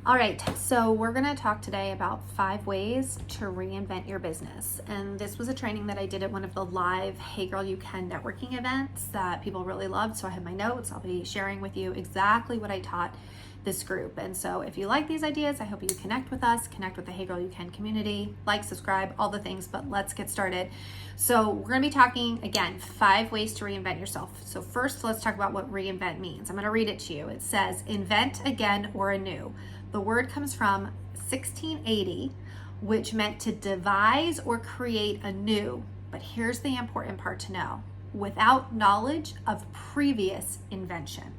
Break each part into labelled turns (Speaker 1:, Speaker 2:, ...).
Speaker 1: All right, so we're going to talk today about 5 ways to reinvent your business. And this was a training that I did at one of the live Hey Girl You Can networking events that people really loved. So I have my notes. I'll be sharing with you exactly what I taught this group. And so if you like these ideas, I hope you connect with us, connect with the Hey Girl You Can community, like, subscribe, all the things, but let's get started. So we're going to be talking, again, 5 ways to reinvent yourself. So first, let's talk about what reinvent means. I'm going to read it to you. It says, invent again or anew. The word comes from 1680, which meant to devise or create anew. But here's the important part to know: without knowledge of previous invention.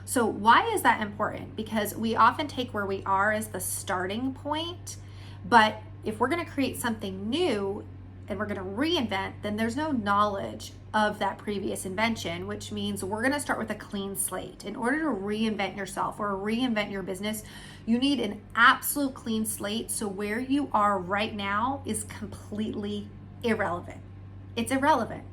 Speaker 1: So why is that important? Because we often take where we are as the starting point, but if we're going to create something new and we're going to reinvent, then there's no knowledge of that previous invention, which means we're going to start with a clean slate. In order to reinvent yourself or reinvent your business, you need an absolute clean slate. So where you are right now is completely irrelevant. It's irrelevant.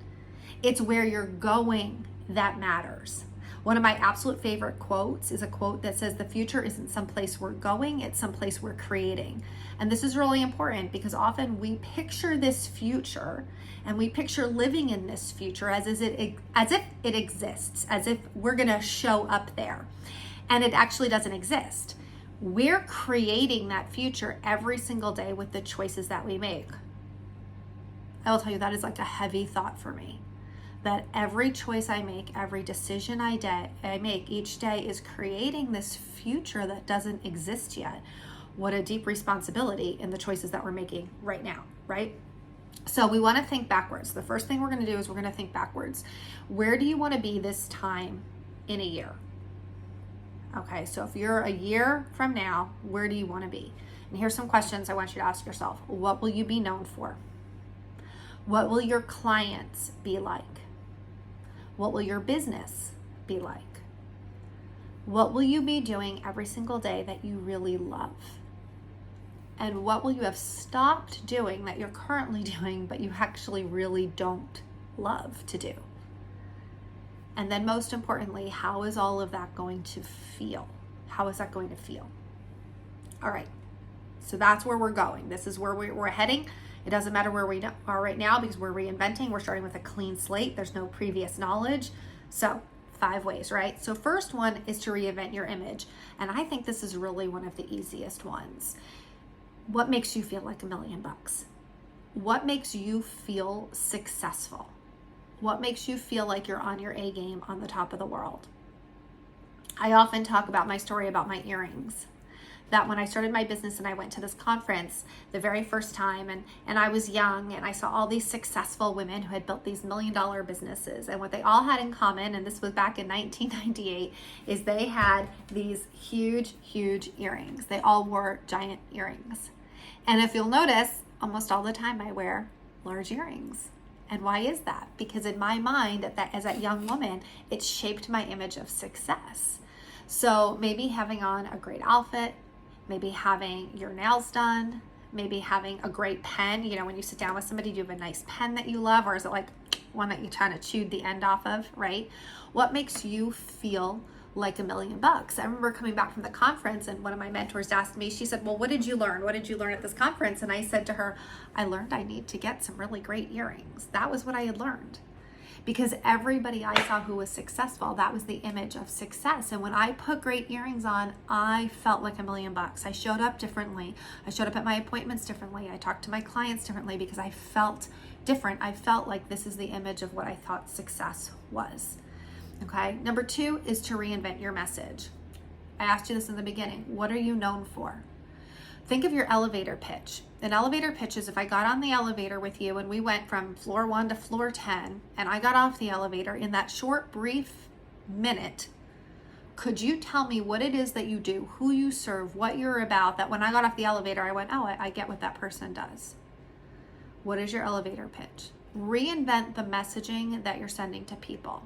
Speaker 1: It's where you're going that matters. One of my absolute favorite quotes is a quote that says, the future isn't someplace we're going, it's someplace we're creating. And this is really important because often we picture this future and we picture living in this future as if it exists, as if we're gonna show up there. And it actually doesn't exist. We're creating that future every single day with the choices that we make. I will tell you, that is like a heavy thought for me. That every choice I make, every decision I make each day is creating this future that doesn't exist yet. What a deep responsibility in the choices that we're making right now, right? So we want to think backwards. The first thing we're going to do is we're going to think backwards. Where do you want to be this time in a year? Okay, so if you're a year from now, where do you want to be? And here's some questions I want you to ask yourself. What will you be known for? What will your clients be like? What will your business be like? What will you be doing every single day that you really love? And what will you have stopped doing that you're currently doing, but you actually really don't love to do? And then most importantly, how is all of that going to feel? How is that going to feel? All right, so that's where we're going. This is where we're heading. It doesn't matter where we are right now because we're reinventing. We're starting with a clean slate. There's no previous knowledge. So 5 ways, right? So first one is to reinvent your image. And I think this is really one of the easiest ones. What makes you feel like $1 million? What makes you feel successful? What makes you feel like you're on your A game, on the top of the world? I often talk about my story about my earrings. That when I started my business and I went to this conference the very first time and I was young and I saw all these successful women who had built these $1 million businesses, and what they all had in common, and this was back in 1998, is they had these huge earrings. They all wore giant earrings. And if you'll notice, almost all the time I wear large earrings. And why is that? Because in my mind, as that young woman, it shaped my image of success. So maybe having on a great outfit, maybe having your nails done, maybe having a great pen. You know, when you sit down with somebody, do you have a nice pen that you love, or is it like one that you kind of chewed the end off of, right? What makes you feel like $1 million? I remember coming back from the conference and one of my mentors asked me, she said, well, what did you learn? What did you learn at this conference? And I said to her, I learned I need to get some really great earrings. That was what I had learned. Because everybody I saw who was successful, that was the image of success. And when I put great earrings on, I felt like $1 million. I showed up differently. I showed up at my appointments differently. I talked to my clients differently because I felt different. I felt like this is the image of what I thought success was. Okay. Number 2 is to reinvent your message. I asked you this in the beginning. What are you known for? Think of your elevator pitch. An elevator pitch is if I got on the elevator with you and we went from floor 1 to floor 10 and I got off the elevator in that short, brief minute, could you tell me what it is that you do, who you serve, what you're about, that when I got off the elevator, I went, oh, I get what that person does. What is your elevator pitch? Reinvent the messaging that you're sending to people.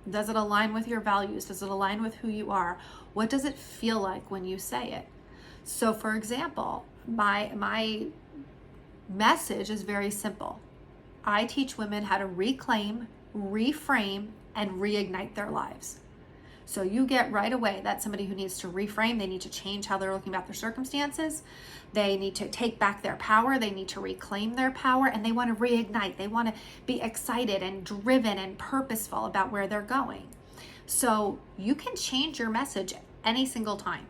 Speaker 1: Does it align with your values? Does it align with who you are? What does it feel like when you say it? So for example, my message is very simple. I teach women how to reclaim, reframe, and reignite their lives. So you get right away that's somebody who needs to reframe. They need to change how they're looking at their circumstances. They need to take back their power. They need to reclaim their power, and they want to reignite. They want to be excited and driven and purposeful about where they're going. So you can change your message any single time.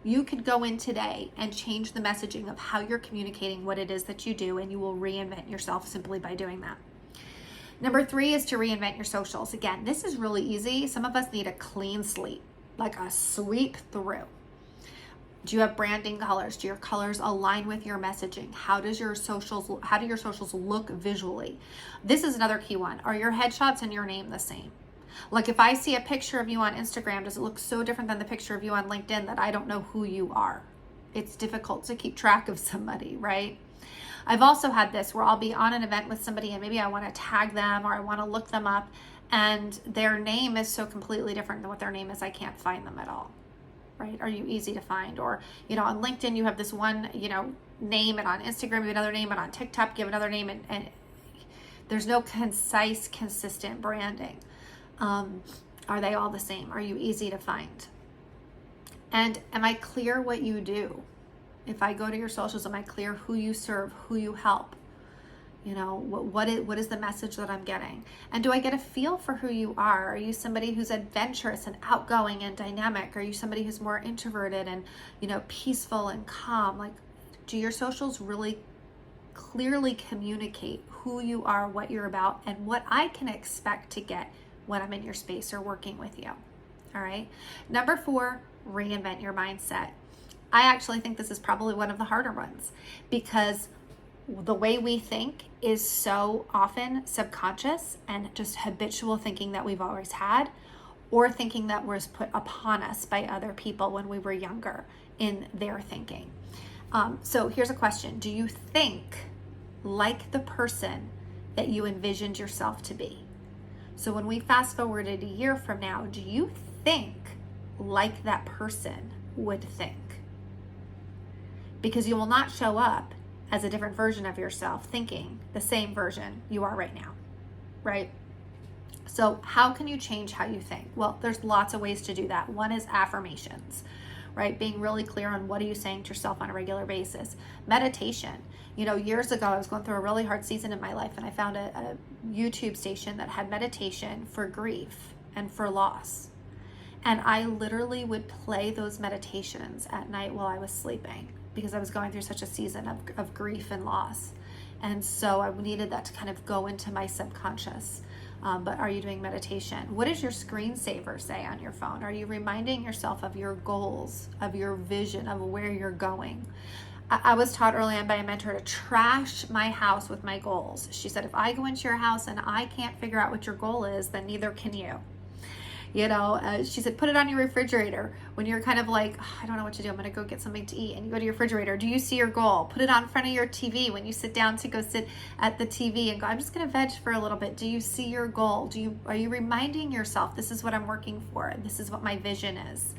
Speaker 1: You could go in today and change the messaging of how you're communicating what it is that you do, and you will reinvent yourself simply by doing that. Number 3 is to reinvent your socials. Again, this is really easy. Some of us need a clean slate, like a sweep through. Do you have branding colors? Do your colors align with your messaging? How do your socials look visually? This is another key one. Are your headshots and your name the same? Like if I see a picture of you on Instagram, does it look so different than the picture of you on LinkedIn that I don't know who you are? It's difficult to keep track of somebody, right? I've also had this where I'll be on an event with somebody and maybe I want to tag them or I want to look them up, and their name is so completely different than what their name is, I can't find them at all, right? Are you easy to find? Or, on LinkedIn, you have this one, name, and on Instagram, you have another name, and on TikTok, you have another name, and there's no concise, consistent branding. Are they all the same? Are you easy to find? And am I clear what you do? If I go to your socials, am I clear who you serve, who you help? What is the message that I'm getting? And do I get a feel for who you are? Are you somebody who's adventurous and outgoing and dynamic? Are you somebody who's more introverted and, peaceful and calm? Like, do your socials really clearly communicate who you are, what you're about, and what I can expect to get when I'm in your space or working with you? All right. Number 4, reinvent your mindset. I actually think this is probably one of the harder ones, because the way we think is so often subconscious and just habitual thinking that we've always had, or thinking that was put upon us by other people when we were younger in their thinking. So here's a question. Do you think like the person that you envisioned yourself to be? So when we fast forwarded a year from now, do you think like that person would think? Because you will not show up as a different version of yourself thinking the same version you are right now, right? So how can you change how you think? Well, there's lots of ways to do that. One is affirmations, right? Being really clear on what are you saying to yourself on a regular basis. Meditation. Years ago, I was going through a really hard season in my life, and I found a YouTube station that had meditation for grief and for loss. And I literally would play those meditations at night while I was sleeping, because I was going through such a season of grief and loss. And so I needed that to kind of go into my subconscious. But are you doing meditation? What does your screensaver say on your phone? Are you reminding yourself of your goals, of your vision, of where you're going? I was taught early on by a mentor to trash my house with my goals. She said, if I go into your house and I can't figure out what your goal is, then neither can you. She said, put it on your refrigerator when you're kind of like, oh, I don't know what to do. I'm going to go get something to eat. And you go to your refrigerator. Do you see your goal? Put it on front of your TV when you sit down to go sit at the TV and go, I'm just going to veg for a little bit. Do you see your goal? Are you reminding yourself, this is what I'm working for? This is what my vision is.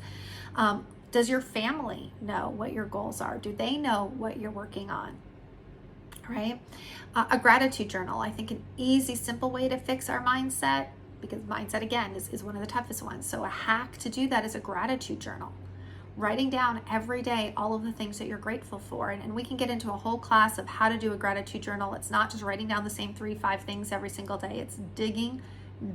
Speaker 1: Does your family know what your goals are? Do they know what you're working on? Right? A gratitude journal. I think an easy, simple way to fix our mindset, because mindset, again, is one of the toughest ones. So a hack to do that is a gratitude journal. Writing down every day all of the things that you're grateful for. And we can get into a whole class of how to do a gratitude journal. It's not just writing down the same 3-5 things every single day. It's digging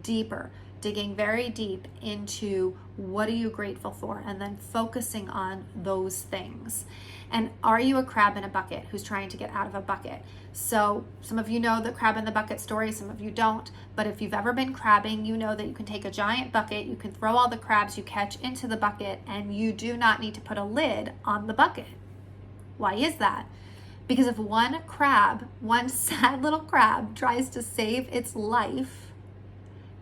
Speaker 1: deeper, digging very deep into what are you grateful for, and then focusing on those things. And are you a crab in a bucket who's trying to get out of a bucket? So some of you know the crab in the bucket story, some of you don't. But if you've ever been crabbing, you know that you can take a giant bucket, you can throw all the crabs you catch into the bucket, and you do not need to put a lid on the bucket. Why is that? Because if one sad little crab tries to save its life,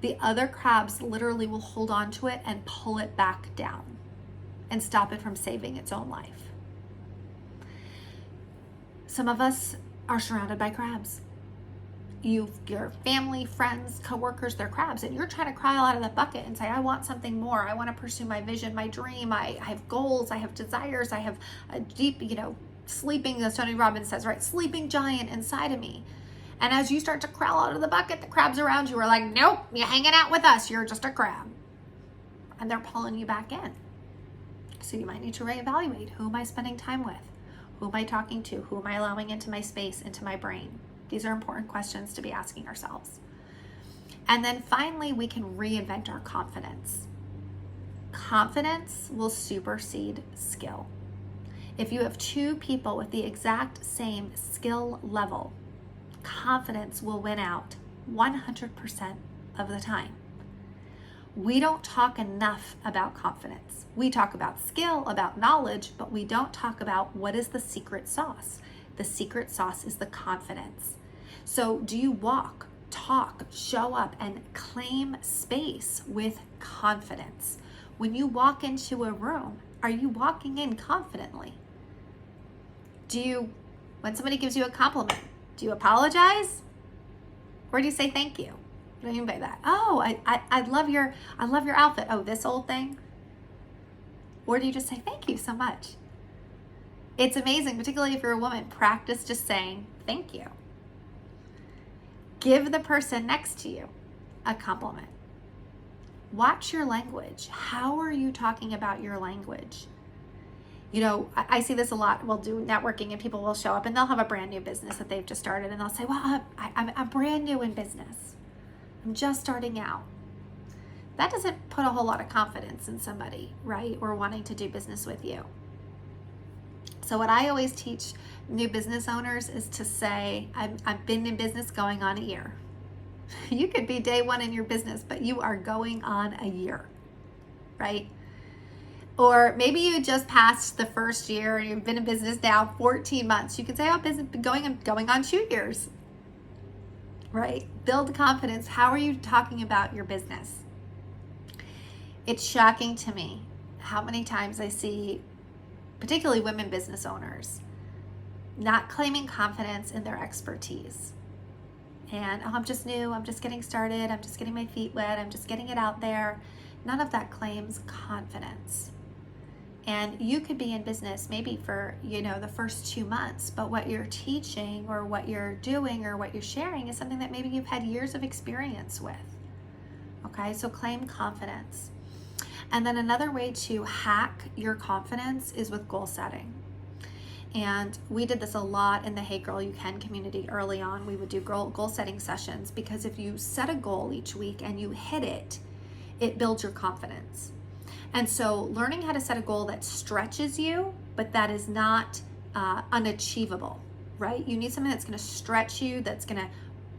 Speaker 1: the other crabs literally will hold on to it and pull it back down and stop it from saving its own life. Some of us are surrounded by crabs. Your family, friends, coworkers, they're crabs, and you're trying to crawl out of the bucket and say, I want something more. I want to pursue my vision, my dream. I have goals. I have desires. I have a deep, sleeping, as Tony Robbins says, right? Sleeping giant inside of me. And as you start to crawl out of the bucket, the crabs around you are like, nope, you're hanging out with us. You're just a crab. and they're pulling you back in. So you might need to reevaluate, who am I spending time with? Who am I talking to? Who am I allowing into my space, into my brain? These are important questions to be asking ourselves. And then finally, we can reinvent our confidence. Confidence will supersede skill. If you have two people with the exact same skill level, confidence will win out 100% of the time. We don't talk enough about confidence. We talk about skill, about knowledge, but we don't talk about what is the secret sauce. The secret sauce is the confidence. So do you walk, talk, show up, and claim space with confidence? When you walk into a room, are you walking in confidently? When somebody gives you a compliment, do you apologize? Or do you say thank you? What do you mean by that? Oh, I love your outfit. Oh, this old thing? Or do you just say thank you so much? It's amazing, particularly if you're a woman. Practice just saying thank you. Give the person next to you a compliment. Watch your language. How are you talking about your language? You know, I see this a lot. We'll do networking and people will show up and they'll have a brand new business that they've just started and they'll say, well, I'm brand new in business. I'm just starting out. That doesn't put a whole lot of confidence in somebody, right? Or wanting to do business with you. So what I always teach new business owners is to say, I've been in business going on a year. You could be day one in your business, but you are going on a year, right? Or maybe you just passed the first year and you've been in business now 14 months. You can say, oh, business going on 2 years, right? Build confidence. How are you talking about your business? It's shocking to me how many times I see, particularly women business owners, not claiming confidence in their expertise. And, oh, I'm just new, I'm just getting started, I'm just getting my feet wet, I'm just getting it out there. None of that claims confidence. And you could be in business maybe for, the first 2 months, but what you're teaching or what you're doing or what you're sharing is something that maybe you've had years of experience with. Okay, so claim confidence. And then another way to hack your confidence is with goal setting. And we did this a lot in the Hey Girl You Can community early on. We would do goal setting sessions because if you set a goal each week and you hit it, it builds your confidence. And so learning how to set a goal that stretches you, but that is not unachievable, right? You need something that's going to stretch you, that's going to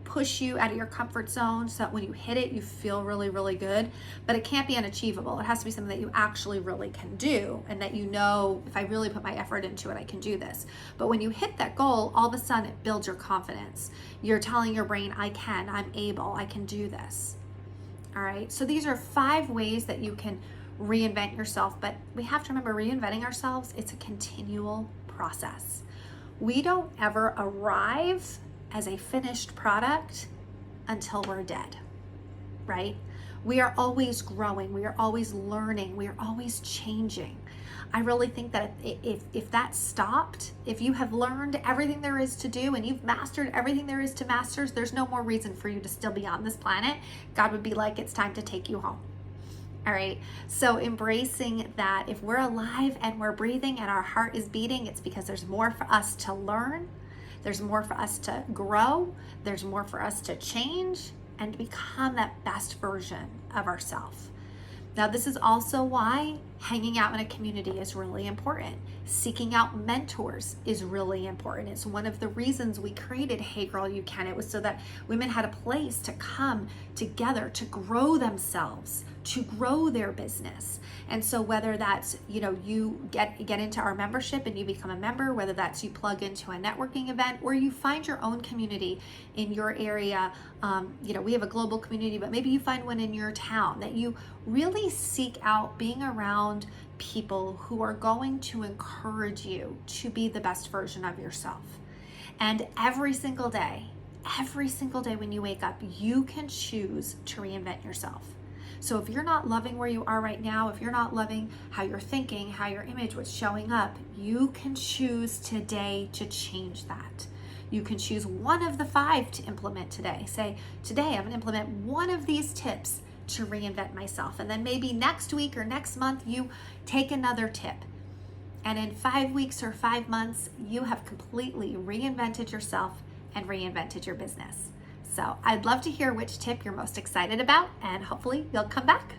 Speaker 1: push you out of your comfort zone so that when you hit it, you feel really, really good. But it can't be unachievable. It has to be something that you actually really can do and that if I really put my effort into it, I can do this. But when you hit that goal, all of a sudden it builds your confidence. You're telling your brain, I'm able, I can do this. All right. So these are 5 ways that you can reinvent yourself. But we have to remember, reinventing ourselves, it's a continual process. We don't ever arrive as a finished product until we're dead, right? We are always growing, we are always learning, we are always changing. I really think that if that stopped, if you have learned everything there is to do and you've mastered everything there is to master, there's no more reason for you to still be on this planet. God would be like, it's time to take you home. All right, so embracing that if we're alive and we're breathing and our heart is beating, it's because there's more for us to learn. There's more for us to grow. There's more for us to change and to become that best version of ourselves. Now, this is also why hanging out in a community is really important. Seeking out mentors is really important. It's one of the reasons we created Hey Girl You Can. It was so that women had a place to come together to grow themselves, to grow their business. And so whether that's, you get into our membership and you become a member, whether that's you plug into a networking event or you find your own community in your area, we have a global community, but maybe you find one in your town, that you really seek out being around people who are going to encourage you to be the best version of yourself. And every single day when you wake up, you can choose to reinvent yourself. So if you're not loving where you are right now, if you're not loving how you're thinking, how your image was showing up, you can choose today to change that. You can choose one of the 5 to implement today. Say, today I'm going to implement one of these tips to reinvent myself. And then maybe next week or next month, you take another tip. And in 5 weeks or 5 months, you have completely reinvented yourself and reinvented your business. So I'd love to hear which tip you're most excited about, and hopefully you'll come back.